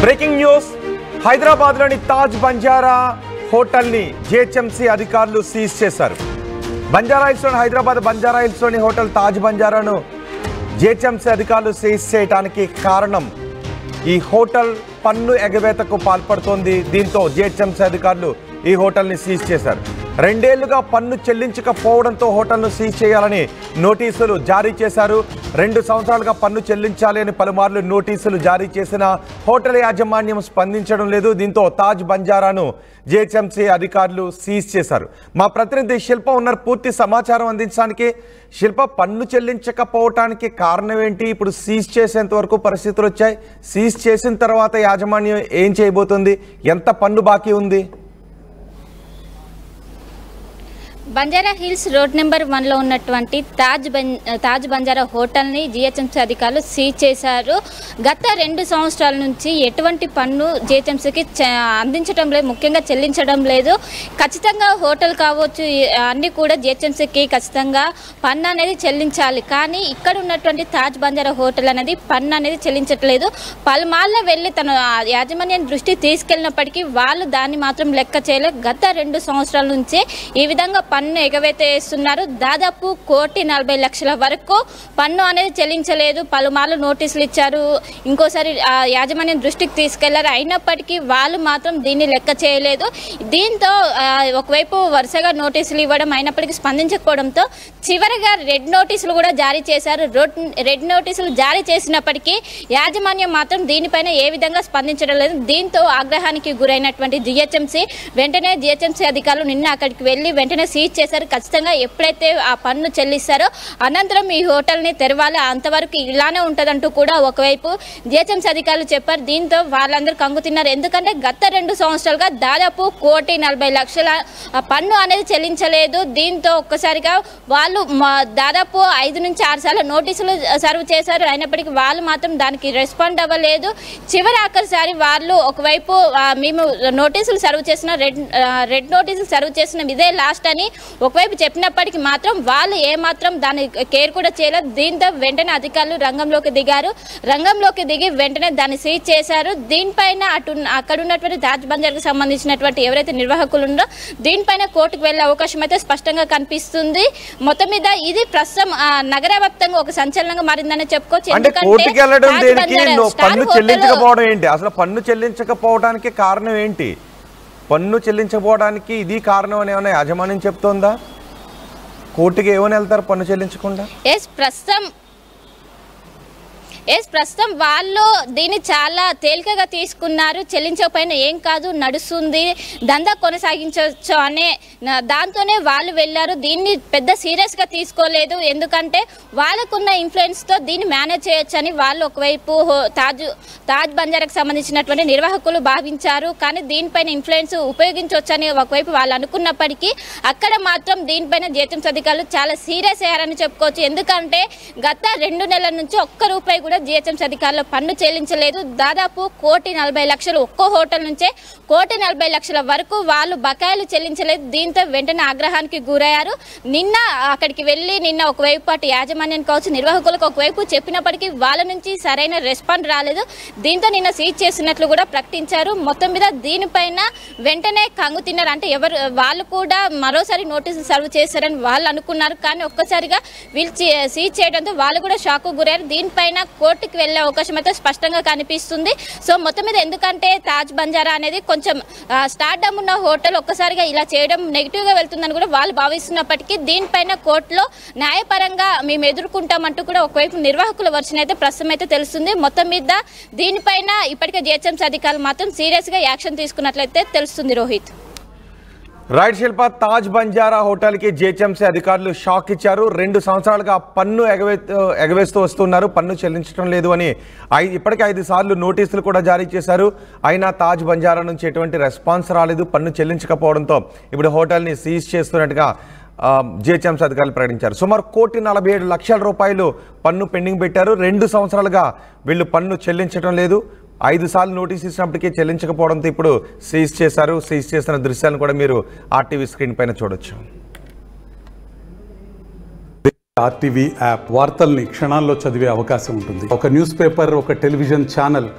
Breaking news హైదరాబాద్లోని Taj Banjara హోటల్ని GHMC అధికారులు seize చేశారు. బంజారాహిల్స్లోని హైదరాబాద్ బంజారాహిల్స్లోని హోటల్ తాజ్ బంజారాను జిహెచ్ఎంసీ అధికారులు సీజ్ చేయడానికి కారణం ఈ హోటల్ పన్ను ఎగవేతకు పాల్పడుతోంది. దీంతో జిహెచ్ఎంసీ అధికారులు ఈ హోటల్ని సీజ్ చేశారు. 2 ఏళ్లుగా పన్ను చెల్లించకపోవడంతో హోటల్ను సీజ్ చేయాలని నోటీసులు జారీ చేశారు. 2 సంవత్సరాలుగా పన్ను చెల్లించాలి అని పలుమార్లు నోటీసులు జారీ చేసిన హోటల్ యాజమాన్యం స్పందించడం లేదు. దీంతో తాజ్ బంజారాను జిహెచ్ఎంసీ అధికారులు సీజ్ చేశారు. మా ప్రతినిధి శిల్ప ఉన్నారు పూర్తి సమాచారం అందించడానికి. శిల్ప, పన్ను చెల్లించకపోవటానికి కారణం ఏంటి? ఇప్పుడు సీజ్ చేసేంత వరకు పరిస్థితులు వచ్చాయి. సీజ్ చేసిన తర్వాత యాజమాన్యం ఏం చేయబోతుంది? ఎంత పన్ను బాకీ ఉంది? బంజారా హిల్స్ రోడ్ నెంబర్ 1లో ఉన్నటువంటి తాజ్ బంజారా హోటల్ని జిహెచ్ఎంసీ అధికారులు సీజ్ చేశారు. గత 2 సంవత్సరాల నుంచి ఎటువంటి పన్ను జిహెచ్ఎంసీకి అందించడం లేదు, ముఖ్యంగా చెల్లించడం లేదు. ఖచ్చితంగా హోటల్ కావచ్చు అన్నీ కూడా జిహెచ్ఎంసీకి ఖచ్చితంగా పన్ను అనేది చెల్లించాలి. కానీ ఇక్కడ ఉన్నటువంటి తాజ్ బంజారా హోటల్ అనేది పన్ను అనేది చెల్లించట్లేదు. పలుమార్లు వెళ్ళి తన యాజమాన్యం దృష్టి తీసుకెళ్ళినప్పటికీ వాళ్ళు దాన్ని మాత్రం లెక్క చేయలేదు. గత 2 సంవత్సరాల నుంచి ఈ విధంగా పన్ను ఎగవేత వేస్తున్నారు. దాదాపు 1,40,00,000 వరకు పన్ను అనేది చెల్లించలేదు. పలుమార్లు నోటీసులు ఇచ్చారు, ఇంకోసారి యాజమాన్యం దృష్టికి తీసుకెళ్లారు. అయినప్పటికీ వాళ్ళు మాత్రం దీన్ని లెక్క చేయలేదు. దీంతో ఒకవైపు వరుసగా నోటీసులు ఇవ్వడం అయినప్పటికీ స్పందించకపోవడంతో చివరిగా రెడ్ నోటీసులు కూడా జారీ చేశారు. రెడ్ నోటీసులు జారీ చేసినప్పటికీ యాజమాన్యం మాత్రం దీనిపైన ఏ విధంగా స్పందించడం లేదు. దీంతో ఆగ్రహానికి గురైనటువంటి జిహెచ్ఎంసీ వెంటనే జిహెచ్ఎంసీ అధికారులు నిన్న అక్కడికి వెళ్లి వెంటనే సీజ్ చేశారు. ఖచ్చితంగా ఎప్పుడైతే ఆ పన్ను చెల్లిస్తారో అనంతరం ఈ హోటల్ని తెరవాలి, అంతవరకు ఇలానే ఉంటుందంటూ కూడా ఒకవైపు జిహెచ్ఎంసీ అధికారులు చెప్పారు. దీంతో వాళ్ళందరూ కంగుతిన్నారు. ఎందుకంటే గత 2 సంవత్సరాలుగా దాదాపు 1,40,00,000 పన్ను అనేది చెల్లించలేదు. దీంతో ఒక్కసారిగా వాళ్ళు దాదాపు 5 నుంచి 6 సార్లు నోటీసులు సర్వ్ చేశారు. అయినప్పటికీ వాళ్ళు మాత్రం దానికి రెస్పాండ్ అవ్వలేదు. ఆఖరిసారి వాళ్ళు ఒకవైపు మేము నోటీసులు సర్వ్ చేసిన రెడ్ నోటీసులు సర్వ్ చేసిన ఇదే లాస్ట్ అని ఒకవైపు చెప్పినప్పటికీ మాత్రం వాళ్ళు ఏమాత్రం దాన్ని కేర్ కూడా చేయలేదు. దీంతో వెంటనే అధికారులు రంగంలోకి దిగి వెంటనే దాన్ని సీజ్ చేశారు. దీనిపైన అక్కడ ఉన్నటువంటి తాజ్ బంజార్కి సంబంధించినటువంటి ఎవరైతే నిర్వాహకులు ఉన్నారో దీనిపైన కోర్టుకు వెళ్లే అవకాశం అయితే స్పష్టంగా కనిపిస్తుంది. మొత్తం మీద ఇది ప్రస్తుతం నగర వ్యాప్తంగా ఒక సంచలనంగా మారిందని చెప్పుకోవచ్చు. అసలు పన్ను చెల్లించకపోవడానికి కారణం ఏంటి? పన్ను చెల్లించకపోవడానికి ఇది కారణం అని ఏమైనా యాజమాన్యం చెప్తోందా? కోర్టుకి ఏమని వెళ్తారు పన్ను చెల్లించకుండా? ప్రస్తుతం వాళ్ళు దీన్ని చాలా తేలికగా తీసుకున్నారు. చెల్లించకపోయినా ఏం కాదు, నడుస్తుంది, దందా కొనసాగించవచ్చు అనే దాంతోనే వాళ్ళు వెళ్ళారు. దీన్ని పెద్ద సీరియస్గా తీసుకోలేదు. ఎందుకంటే వాళ్ళకున్న ఇన్ఫ్లుయెన్స్తో దీన్ని మేనేజ్ చేయొచ్చు అని వాళ్ళు ఒకవైపు తాజ్ బంజారాకు సంబంధించినటువంటి నిర్వాహకులు భావించారు. కానీ దీనిపైన ఇన్ఫ్లుయెన్స్ ఉపయోగించవచ్చు అని ఒకవైపు వాళ్ళు అనుకున్నప్పటికీ అక్కడ మాత్రం దీనిపైన జిహెచ్ఎంసీ అధికారులు చాలా సీరియస్ అయ్యారని చెప్పుకోవచ్చు. ఎందుకంటే గత 2 నెలల నుంచి ఒక్క రూపాయి కూడా జిహెచ్ఎంసీ అధికారులు పన్ను చెల్లించలేదు. దాదాపు 1,40,00,000 ఒక్కో హోటల్ నుంచే 1,40,00,000 వరకు వాళ్ళు బకాయిలు చెల్లించలేదు. దీంతో వెంటనే ఆగ్రహానికి గురయ్యారు. నిన్న అక్కడికి వెళ్ళి ఒకవైపు అటు యాజమాన్యానికి కావచ్చు నిర్వాహకులకు ఒకవైపు చెప్పినప్పటికీ వాళ్ళ నుంచి సరైన రెస్పాండ్ రాలేదు. దీంతో నిన్న సీజ్ చేసినట్లు కూడా ప్రకటించారు. మొత్తం మీద దీనిపైన వెంటనే కంగు తిన్నారు. అంటే వాళ్ళు కూడా మరోసారి నోటీసులు సర్వ్ చేశారని వాళ్ళు అనుకున్నారు. కానీ ఒక్కసారిగా వీళ్ళు సీజ్ చేయడంతో వాళ్ళు కూడా షాక్ గురయ్యారు. దీనిపైన కోర్టుకి వెళ్లే అవకాశం అయితే స్పష్టంగా కనిపిస్తుంది. సో మొత్తం మీద ఎందుకంటే తాజ్ బంజారా అనేది కొంచెం స్టార్డమ్ ఉన్న హోటల్, ఒక్కసారిగా ఇలా చేయడం నెగిటివ్ గా వెళ్తుందని కూడా వాళ్ళు భావిస్తున్నప్పటికీ దీనిపైన కోర్టులో న్యాయపరంగా మేము ఎదుర్కొంటామంటూ కూడా ఒకవైపు నిర్వాహకుల వర్షన్ అయితే ప్రస్తుతం అయితే తెలుస్తుంది. మొత్తం మీద దీనిపైన ఇప్పటికే జిహెచ్ఎంసీ అధికారులు మాత్రం సీరియస్ గా యాక్షన్ తీసుకున్నట్లయితే తెలుస్తుంది. రోహిత్. రైట్ శిల్ప, తాజ్ బంజారా హోటల్కి జిహెచ్ఎంసీ అధికారులు షాక్ ఇచ్చారు. 2 సంవత్సరాలుగా పన్ను ఎగవేస్తూ వస్తున్నారు, పన్ను చెల్లించడం లేదు అని ఇప్పటికే 5 సార్లు నోటీసులు కూడా జారీ చేశారు. అయినా తాజ్ బంజారా నుంచి ఎటువంటి రెస్పాన్స్ రాలేదు. పన్ను చెల్లించకపోవడంతో ఇప్పుడు హోటల్ని సీజ్ చేస్తున్నట్టుగా జిహెచ్ఎంసీ అధికారులు ప్రకటించారు. సుమారు 1,47,00,000 రూపాయలు పన్ను పెండింగ్ పెట్టారు. 2 సంవత్సరాలుగా వీళ్ళు పన్ను చెల్లించడం లేదు. 5 సార్లు నోటీస్ ఇచ్చినప్పటికీ చెల్లించకపోవడంతో ఇప్పుడు సీజ్ చేశారు. సీజ్ చేసిన దృశ్యాలను కూడా మీరు ఆర్టీవీ స్క్రీన్ పైన చూడొచ్చు. ఆర్టీవీ యాప్ వార్తల్ని క్షణాల్లో చదివే అవకాశం ఉంటుంది. ఒక న్యూస్ పేపర్, ఒక టెలివిజన్ ఛానల్